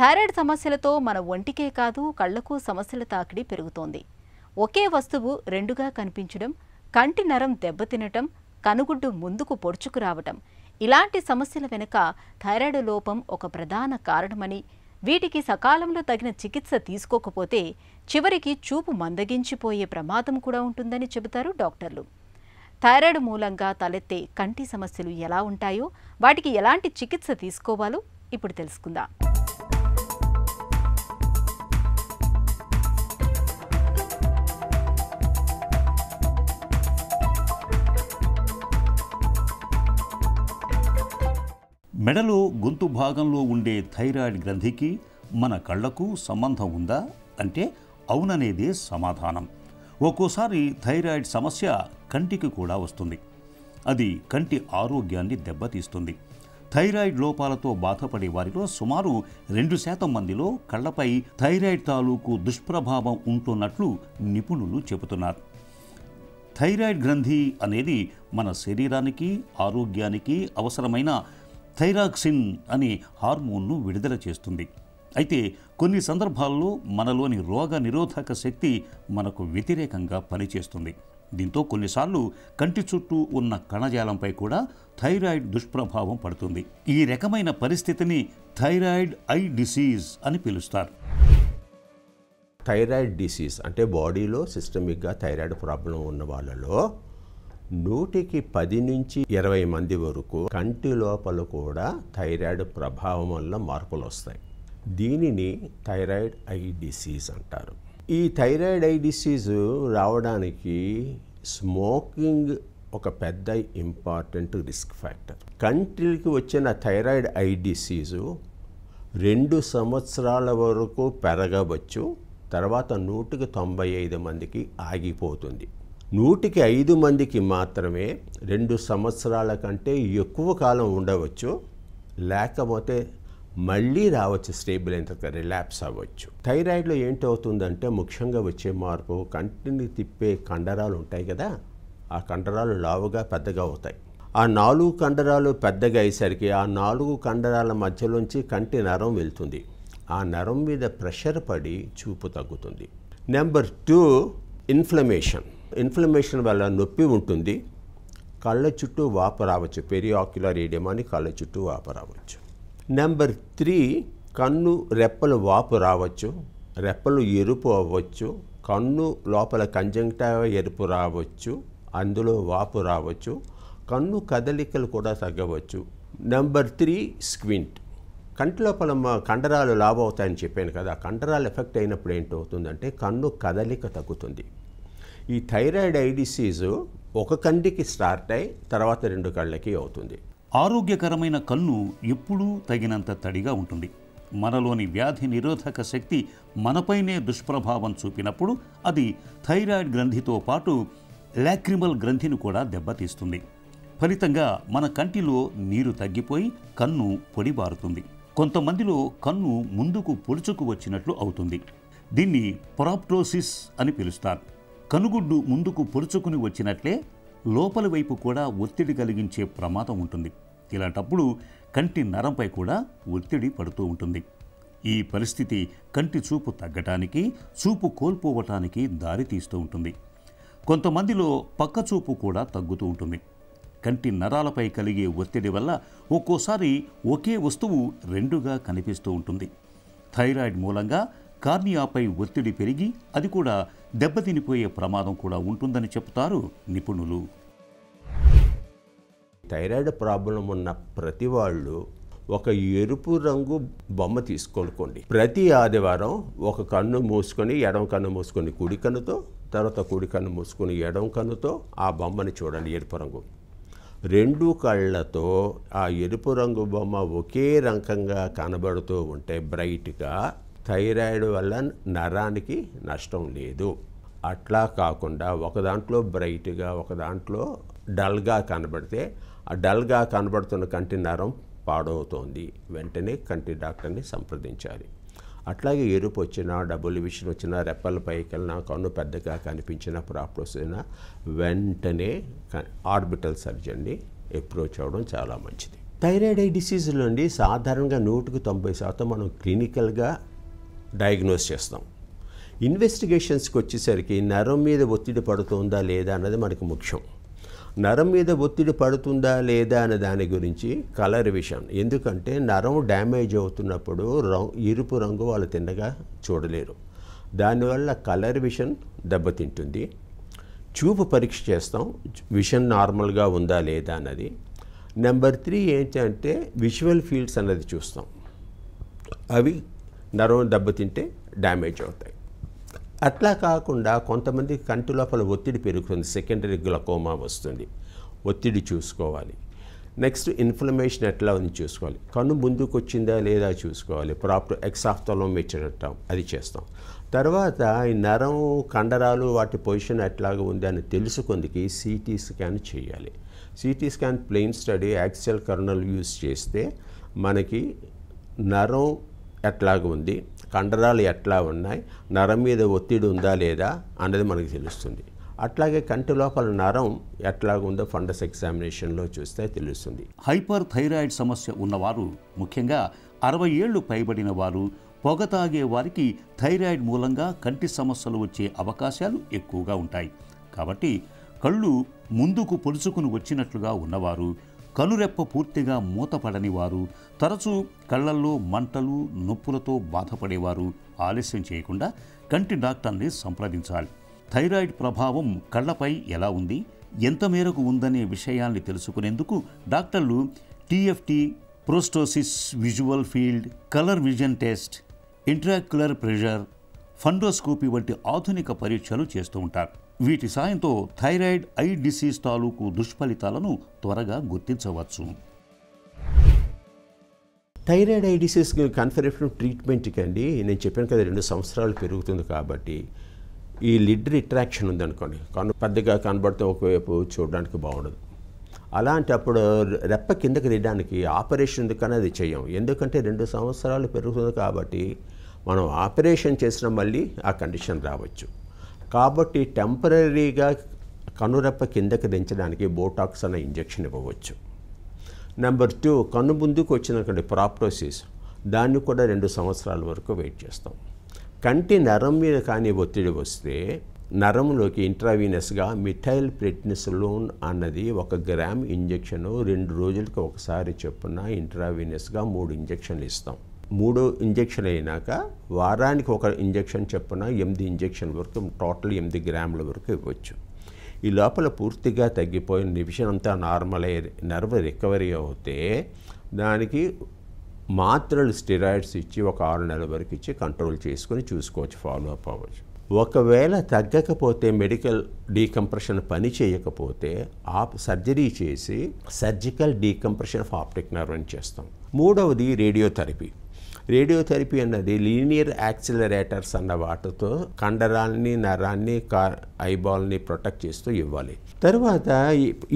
Thyroid సమస్యలతో మన ఒంటికే కాదు కళ్లకు సమస్యల తాకిడి పెరుగుతోంది. ఒకే వస్తువు రెండుగా కనిపించడం, కంటి నరం దెబ్బతినటం, కనుగుడ్డు ముందుకు పొడుచుకు రావటం ఇలాంటి సమస్యల వెనుక థైరాయిడ్ లోపం ఒక ప్రధాన కారణమని, వీటికి సకాలంలో తగిన చికిత్స తీసుకోకపోతే చివరికి చూపు మందగించిపోయే ప్రమాదం కూడా ఉంటుందని చెబుతారు డాక్టర్లు. థైరాయిడ్ మూలంగా తలెత్తే కంటి సమస్యలు ఎలా ఉంటాయో, వాటికి ఎలాంటి చికిత్స తీసుకోవాలో ఇప్పుడు తెలుసుకుందాం. మెడలో గొంతు భాగంలో ఉండే థైరాయిడ్ గ్రంథికి మన కళ్లకు సంబంధం ఉందా అంటే అవుననేదే సమాధానం. ఒక్కోసారి థైరాయిడ్ సమస్య కంటికి కూడా వస్తుంది. అది కంటి ఆరోగ్యాన్ని దెబ్బతీస్తుంది. థైరాయిడ్ లోపాలతో బాధపడే వారిలో సుమారు 2% మందిలో కళ్లపై థైరాయిడ్ తాలూకు దుష్ప్రభావం ఉంటున్నట్లు నిపుణులు చెబుతున్నారు. థైరాయిడ్ గ్రంథి అనేది మన శరీరానికి ఆరోగ్యానికి అవసరమైన థైరాక్సిన్ అనే హార్మోన్ను విడుదల చేస్తుంది. అయితే కొన్ని సందర్భాల్లో మనలోని రోగ నిరోధక శక్తి మనకు వ్యతిరేకంగా పనిచేస్తుంది. దీంతో కొన్నిసార్లు కంటి చుట్టూ ఉన్న కణజాలంపై కూడా థైరాయిడ్ దుష్ప్రభావం పడుతుంది. ఈ రకమైన పరిస్థితిని థైరాయిడ్ ఐ డిసీజ్ అని పిలుస్తారు. థైరాయిడ్ డిసీజ్ అంటే బాడీలో సిస్టమిక్గా థైరాయిడ్ ప్రాబ్లం ఉన్న వాళ్ళలో 100కి 10 నుంచి 20 మంది వరకు కంటి లోపల కూడా థైరాయిడ్ ప్రభావం వల్ల మార్పులు వస్తాయి. దీనిని థైరాయిడ్ ఐ డిసీజ్ అంటారు. ఈ థైరాయిడ్ ఐ డిసీజ్ రావడానికి స్మోకింగ్ ఒక పెద్ద ఇంపార్టెంట్ రిస్క్ ఫ్యాక్టర్. కంటికి వచ్చిన థైరాయిడ్ ఐ డిసీజు 2 సంవత్సరాల వరకు పెరగవచ్చు. తర్వాత 100కి 95 మందికి ఆగిపోతుంది. 100కి 5 మందికి మాత్రమే 2 సంవత్సరాల కంటే ఎక్కువ కాలం ఉండవచ్చు, లేకపోతే మళ్ళీ రావచ్చు, స్టేబుల్ అయిన తర్వాత రిలాప్స్ అవ్వచ్చు. థైరాయిడ్లో ఏంటవుతుందంటే ముఖ్యంగా వచ్చే మార్పు కంటిని తిప్పే కండరాలు ఉంటాయి కదా, ఆ కండరాలు లావుగా పెద్దగా అవుతాయి. ఆ 4 కండరాలు పెద్దగా అయ్యేసరికి ఆ 4 కండరాల మధ్యలోంచి కంటి నరం వెళ్తుంది. ఆ నరం మీద ప్రెషర్ పడి చూపు తగ్గుతుంది. నెంబర్ 2 ఇన్ఫ్లమేషన్ వల్ల నొప్పి ఉంటుంది. కళ్ళ చుట్టూ వాపు రావచ్చు, పెరియాక్యులర్ ఎడిమా అని కళ్ళ చుట్టూ వాపు రావచ్చు. నెంబర్ 3 కన్ను రెప్పలు వాపు రావచ్చు, రెప్పలు ఎరుపు అవ్వచ్చు, కన్ను లోపల కంజంక్టివా ఎరుపు రావచ్చు, అందులో వాపు రావచ్చు, కన్ను కదలికలు కూడా తగ్గవచ్చు. Number 3 squint. కంటి లోపల కండరాలు లావు అవుతాయని చెప్పాను కదా, కండరాలు ఎఫెక్ట్ అయినప్పుడు ఏంటవుతుందంటే కన్ను కదలిక తగ్గుతుంది. ఈ థైరాయిడ్ ఐ డిసీజు ఒక కంటికి స్టార్ట్ అయి తర్వాత 2 కళ్ళకి అవుతుంది. ఆరోగ్యకరమైన కన్ను ఎప్పుడూ తగినంత తడిగా ఉంటుంది. మనలోని వ్యాధి నిరోధక శక్తి మనపైనే దుష్ప్రభావం చూపినప్పుడు అది థైరాయిడ్ గ్రంథితో పాటు లాక్రిమల్ గ్రంథిని కూడా దెబ్బతీస్తుంది. ఫలితంగా మన కంటిలో నీరు తగ్గిపోయి కన్ను పొడిబారుతుంది. కొంతమందిలో కన్ను ముందుకు పొడుచుకు వచ్చినట్లు అవుతుంది. దీన్ని పొరాప్టోసిస్ అని పిలుస్తారు. కనుగుడ్డు ముందుకు పొడుచుకుని వచ్చినట్లే లోపలి వైపు కూడా ఒత్తిడి కలిగించే ప్రమాదం ఉంటుంది. ఇలాంటప్పుడు కంటి నరంపై కూడా ఒత్తిడి పడుతూ ఉంటుంది. ఈ పరిస్థితి కంటి చూపు తగ్గటానికి, చూపు కోల్పోవటానికి దారితీస్తూ ఉంటుంది. కొంతమందిలో పక్క చూపు కూడా తగ్గుతూ ఉంటుంది. కంటి నరాలపై కలిగే ఒత్తిడి వల్ల ఒక్కోసారి ఒకే వస్తువు రెండుగా కనిపిస్తూ ఉంటుంది. థైరాయిడ్ మూలంగా కార్నియాపై ఒత్తిడి పెరిగి అది కూడా దెబ్బతినిపోయే ప్రమాదం కూడా ఉంటుందని చెప్తారు నిపుణులు. థైరాయిడ్ ప్రాబ్లం ఉన్న ప్రతి వాళ్ళు ఒక ఎరుపు రంగు బొమ్మ తీసుకోనుకోండి. ప్రతి ఆదివారం ఒక కన్ను మూసుకొని ఎడమ కన్ను మూసుకొని కుడి కన్నుతో, తర్వాత కుడి కన్ను మూసుకొని ఎడమ కన్నుతో ఆ బొమ్మని చూడండి. ఎరుపు రంగు 2 కళ్ళతో ఆ ఎరుపు రంగు బొమ్మ ఒకే రకంగా కనబడుతూ ఉంటే బ్రైట్గా థైరాయిడ్ వల్ల నరానికి నష్టం లేదు. అట్లా కాకుండా ఒక దాంట్లో బ్రైట్గా ఒక దాంట్లో డల్గా కనబడితే ఆ డల్గా కనబడుతున్న కంటి నరం పాడవుతోంది, వెంటనే కంటి డాక్టర్ని సంప్రదించాలి. అట్లాగే ఎరుపు వచ్చినా, డబుల్ విషన్ వచ్చినా, రెప్పల పైకి వెళ్ళినా, కన్ను పెద్దగా కనిపించిన ప్రాబ్లమ్స్ అయినా వెంటనే ఆర్బిటల్ సర్జన్ని అప్రోచ్ అవ్వడం చాలా మంచిది. థైరాయిడ్ ఐ డిసీజ్లో అండి సాధారణంగా 100% మనం క్లినికల్గా డయాగ్నోస్ చేస్తాం. ఇన్వెస్టిగేషన్స్కి వచ్చేసరికి నరం మీద ఒత్తిడి పడుతుందా లేదా అన్నది మనకు ముఖ్యం. నరం మీద ఒత్తిడి పడుతుందా లేదా అనే దాని గురించి కలర్ విషన్, ఎందుకంటే నరం డ్యామేజ్ అవుతున్నప్పుడు ఎరుపు రంగు వాళ్ళు తిన్నగా చూడలేరు, దానివల్ల కలర్ విషన్ దెబ్బతింటుంది. చూపు పరీక్ష చేస్తాం, విషన్ నార్మల్గా ఉందా లేదా అన్నది. నెంబర్ 3 ఏంటంటే విజువల్ ఫీల్డ్స్ అన్నది చూస్తాం, అవి నరం దెబ్బతింటే డ్యామేజ్ అవుతాయి. అట్లా కాకుండా కొంతమంది కంటి లోపల ఒత్తిడి పెరుగుతుంది, సెకండరీ గ్లకోమా వస్తుంది, ఒత్తిడి చూసుకోవాలి. నెక్స్ట్ ఇన్ఫ్లమేషన్ ఎట్లా ఉంది చూసుకోవాలి, కన్ను ముందుకు వచ్చిందా లేదా చూసుకోవాలి, ప్రాపర్ ఎక్సాఫ్థాలోమీటర్ అంటాం, అది చేస్తాం. తర్వాత ఈ నరం కండరాలు వాటి పొజిషన్ ఎట్లాగా ఉంది అని తెలుసుకుందికి సిటీ స్కాన్ చేయాలి. CT scan plain study axial colonel use చేస్తే మనకి నరం ఎట్లాగా ఉంది, కండరాలు ఎట్లా ఉన్నాయి, నరం మీద ఒత్తిడి ఉందా లేదా అన్నది మనకు తెలుస్తుంది. అట్లాగే కంటి లోపల నరం ఎట్లాగుందో ఫండస్ ఎగ్జామినేషన్లో చూస్తే తెలుస్తుంది. హైపర్ థైరాయిడ్ సమస్య ఉన్నవారు, ముఖ్యంగా 60 ఏళ్లు పైబడిన వారు, పొగ తాగే వారికి థైరాయిడ్ మూలంగా కంటి సమస్యలు వచ్చే అవకాశాలు ఎక్కువగా ఉంటాయి. కాబట్టి కళ్ళు ముందుకు పొడుచుకుని వచ్చినట్లుగా ఉన్నవారు, కనురెప్ప పూర్తిగా మూతపడని వారు, తరచూ కళ్ళల్లో మంటలు నొప్పులతో బాధపడేవారు ఆలస్యం చేయకుండా కంటి డాక్టర్ని సంప్రదించాలి. థైరాయిడ్ ప్రభావం కళ్ళపై ఎలా ఉంది, ఎంత మేరకు ఉందనే విషయాల్ని తెలుసుకునేందుకు డాక్టర్లు టీఎఫ్టీ, ప్రోస్టోసిస్ visual field, colour vision test, intraocular pressure, fundoscopy వంటి ఆధునిక పరీక్షలు చేస్తూ ఉంటారు. వీటి సాయంతో థైరాయిడ్ ఐ డిసీజ్ తాలూకు దుష్ఫలితాలను త్వరగా గుర్తించవచ్చు. థైరాయిడ్ ఐ డిసీజ్ కన్ఫర్మేటివ్ ట్రీట్మెంట్కి అండి నేను చెప్పాను కదా 2 సంవత్సరాలు పెరుగుతుంది కాబట్టి ఈ లిడ్ రిట్రాక్షన్ ఉందనుకోండి, కన్ను పెద్దగా కనబడితే ఒకవైపు చూడడానికి బాగుండదు. అలాంటప్పుడు రెప్ప కిందకి తీయడానికి ఆపరేషన్ ఎందుకని అది చెయ్యం, ఎందుకంటే 2 సంవత్సరాలు పెరుగుతుంది కాబట్టి మనం ఆపరేషన్ చేసిన మళ్ళీ ఆ కండిషన్ రావచ్చు. కాబట్టి టెంపరీగా కనురెప్ప కిందకి దించడానికి బోటాక్స్ అనే ఇంజెక్షన్ ఇవ్వవచ్చు. నెంబర్ 2 కన్ను ముందుకు వచ్చినటువంటి ప్రాప్టోసిస్, దాన్ని కూడా 2 సంవత్సరాల వరకు వెయిట్ చేస్తాం. కంటి నరం మీద కానీ ఒత్తిడి వస్తే నరంలోకి ఇంట్రావీనస్గా మిథైల్ ప్రెడ్నిసోలోన్ అన్నది 1 గ్రామ్ ఇంజెక్షను 2 రోజులకి ఒకసారి చొప్పున ఇంట్రావీనస్గా 3 ఇంజెక్షన్లు ఇస్తాం. 3 ఇంజెక్షన్ అయినాక వారానికి 1 ఇంజెక్షన్ చొప్పున 8 ఇంజెక్షన్ వరకు, టోటల్ 8 గ్రాముల వరకు ఇవ్వచ్చు. ఈ లోపల పూర్తిగా తగ్గిపోయిన డివిజన్ అంతా నార్మల్ అయ్యి నర్వ్ రికవరీ అవుతే దానికి మాత్రలు స్టెరాయిడ్స్ ఇచ్చి 6 నెలల వరకు ఇచ్చి కంట్రోల్ చేసుకొని చూసుకోవచ్చు, ఫాలో అప్ అవ్వచ్చు. ఒకవేళ తగ్గకపోతే మెడికల్ డీకంప్రెషన్ పని చేయకపోతే సర్జరీ చేసి surgical decompression of optic nerve అని చేస్తాం. 3వది రేడియోథెరపీ. రేడియోథెరపీ అన్నది లీనియర్ యాక్సిలరేటర్స్ అన్న వాటితో కండరాల్ని, నరాన్ని, ఐబాల్ని ప్రొటెక్ట్ చేస్తూ ఇవ్వాలి. తర్వాత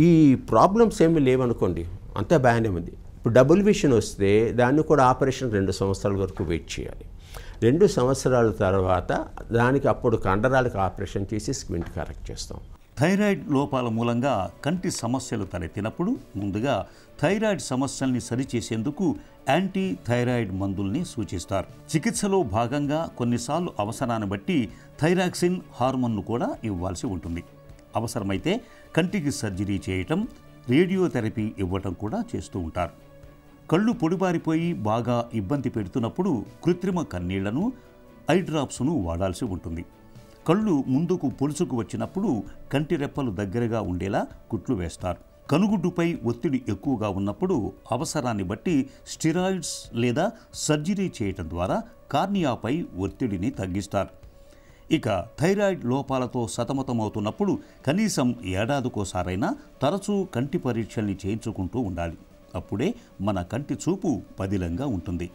ఈ ప్రాబ్లమ్స్ ఏమి లేవనుకోండి, అంతా బాగానే ఉంది. ఇప్పుడు డబుల్ విషన్ వస్తే దాన్ని కూడా ఆపరేషన్ 2 సంవత్సరాల వరకు వెయిట్ చేయాలి. 2 సంవత్సరాల తర్వాత దానికి అప్పుడు కండరాలకు ఆపరేషన్ చేసి స్క్వింట్ కరెక్ట్ చేస్తాం. థైరాయిడ్ లోపాల మూలంగా కంటి సమస్యలు తలెత్తినప్పుడు ముందుగా థైరాయిడ్ సమస్యల్ని సరిచేసేందుకు యాంటీ థైరాయిడ్ మందుల్ని సూచిస్తారు. చికిత్సలో భాగంగా కొన్నిసార్లు అవసరాన్ని బట్టి థైరాక్సిన్ హార్మోన్ను కూడా ఇవ్వాల్సి ఉంటుంది. అవసరమైతే కంటికి సర్జరీ చేయటం, రేడియోథెరపీ ఇవ్వటం కూడా చేస్తూ ఉంటారు. కళ్ళు పొడిబారిపోయి బాగా ఇబ్బంది పెడుతున్నప్పుడు కృత్రిమ కన్నీళ్లను, ఐ డ్రాప్స్ను వాడాల్సి ఉంటుంది. కళ్ళు ముందుకు పొడుచుకు వచ్చినప్పుడు కంటి రెప్పలు దగ్గరగా ఉండేలా కుట్లు వేస్తారు. కనుగుడ్డుపై ఒత్తిడి ఎక్కువగా ఉన్నప్పుడు అవసరాన్ని బట్టి స్టెరాయిడ్స్ లేదా సర్జరీ చేయటం ద్వారా కార్నియాపై ఒత్తిడిని తగ్గిస్తారు. ఇక థైరాయిడ్ లోపాలతో సతమతమవుతున్నప్పుడు కనీసం ఏడాదికోసారైనా తరచూ కంటి పరీక్షల్ని చేయించుకుంటూ ఉండాలి. అప్పుడే మన కంటి చూపు పదిలంగా ఉంటుంది.